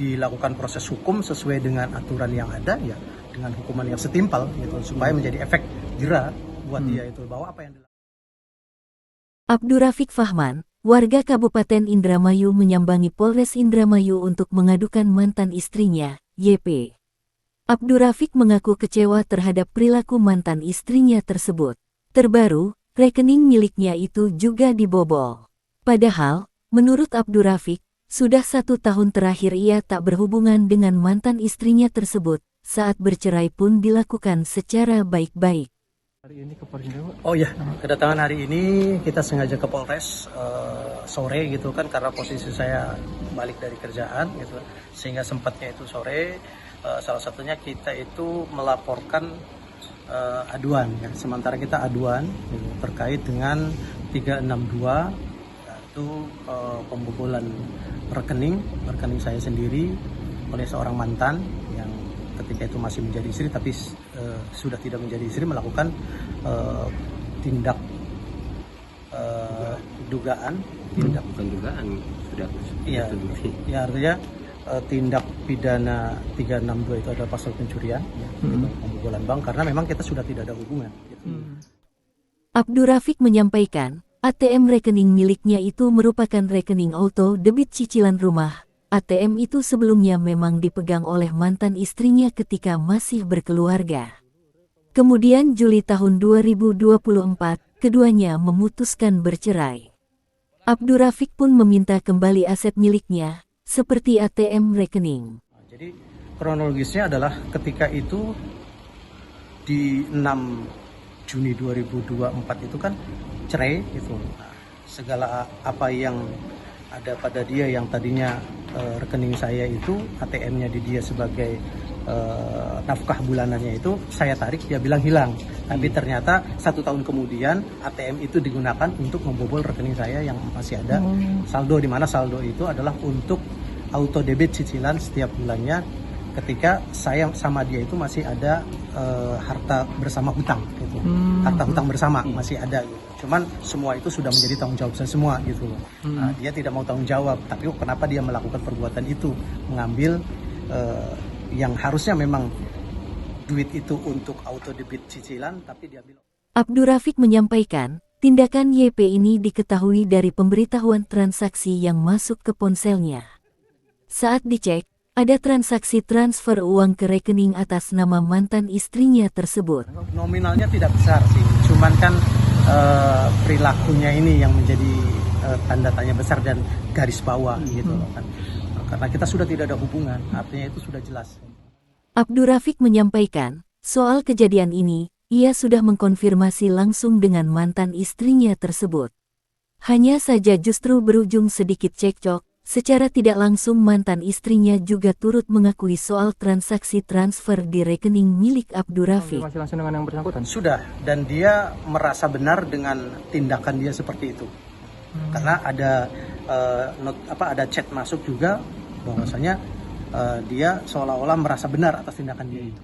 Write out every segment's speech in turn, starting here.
dilakukan proses hukum sesuai dengan aturan yang ada, ya dengan hukuman yang setimpal gitu, supaya menjadi efek jera buat dia itu, bahwa apa yang dilakukan. Abdurrafiq Fahman, warga Kabupaten Indramayu menyambangi Polres Indramayu untuk mengadukan mantan istrinya, YP. Abdurrafiq mengaku kecewa terhadap perilaku mantan istrinya tersebut. Terbaru, rekening miliknya itu juga dibobol. Padahal, menurut Abdurrafiq, sudah 1 tahun terakhir ia tak berhubungan dengan mantan istrinya tersebut, saat bercerai pun dilakukan secara baik-baik. Hari ini ke Polres Indramayu? Oh ya, kedatangan hari ini kita sengaja ke Polres sore gitu kan, karena posisi saya balik dari kerjaan gitu, sehingga sempatnya itu sore. Salah satunya kita itu melaporkan aduan ya. Sementara kita aduan gitu, terkait dengan 362 yaitu pembobolan rekening saya sendiri oleh seorang mantan yang ketika itu masih menjadi istri, tapi sudah tidak menjadi istri, melakukan tindak dugaan, bukan dugaan, sudah iya, ya artinya tindak pidana 362 itu adalah pasal pencurian, ya, pembobolan bank, karena memang kita sudah tidak ada hubungan. Gitu. Abdurrafiq menyampaikan, ATM rekening miliknya itu merupakan rekening auto debit cicilan rumah. ATM itu sebelumnya memang dipegang oleh mantan istrinya ketika masih berkeluarga. Kemudian Juli tahun 2024, keduanya memutuskan bercerai. Abdurrafiq pun meminta kembali aset miliknya, seperti ATM rekening. Jadi kronologisnya adalah ketika itu di 6 Juni 2024 itu kan cerai gitu. Nah, segala apa yang ada pada dia yang tadinya rekening saya itu ATM-nya di dia sebagai nafkah bulanannya itu saya tarik, dia bilang hilang. Tapi ternyata 1 tahun kemudian ATM itu digunakan untuk membobol rekening saya yang masih ada saldo, di mana saldo itu adalah untuk auto debit cicilan setiap bulannya ketika saya sama dia itu masih ada harta bersama hutang gitu. Harta hutang bersama masih ada gitu. Cuman semua itu sudah menjadi tanggung jawab saya semua gitu. Nah, dia tidak mau tanggung jawab, tapi kenapa dia melakukan perbuatan itu, mengambil yang harusnya memang duit itu untuk auto debit cicilan, tapi dia bilang. Abdurrafiq menyampaikan, tindakan YP ini diketahui dari pemberitahuan transaksi yang masuk ke ponselnya. Saat dicek, ada transaksi transfer uang ke rekening atas nama mantan istrinya tersebut. Nominalnya tidak besar sih, cuman kan perilakunya ini yang menjadi tanda tanya besar dan garis bawah gitu loh kan. Karena kita sudah tidak ada hubungan, artinya itu sudah jelas. Abdurrafiq menyampaikan, soal kejadian ini, ia sudah mengkonfirmasi langsung dengan mantan istrinya tersebut. Hanya saja justru berujung sedikit cekcok. Secara tidak langsung mantan istrinya juga turut mengakui soal transaksi transfer di rekening milik Abdurrafiq. Masih langsung dengan yang bersangkutan? Sudah, dan dia merasa benar dengan tindakan dia seperti itu. Karena ada ada chat masuk juga bahwasanya dia seolah-olah merasa benar atas tindakan dia itu.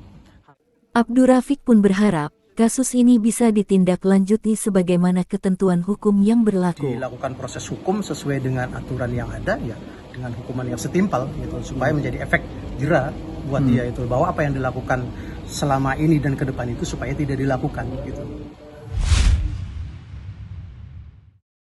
Abdurrafiq pun berharap kasus ini bisa ditindaklanjuti sebagaimana ketentuan hukum yang berlaku. Dilakukan proses hukum sesuai dengan aturan yang ada, ya dengan hukuman yang setimpal gitu, supaya menjadi efek jera buat dia itu, bahwa apa yang dilakukan selama ini dan ke depan itu supaya tidak dilakukan gitu.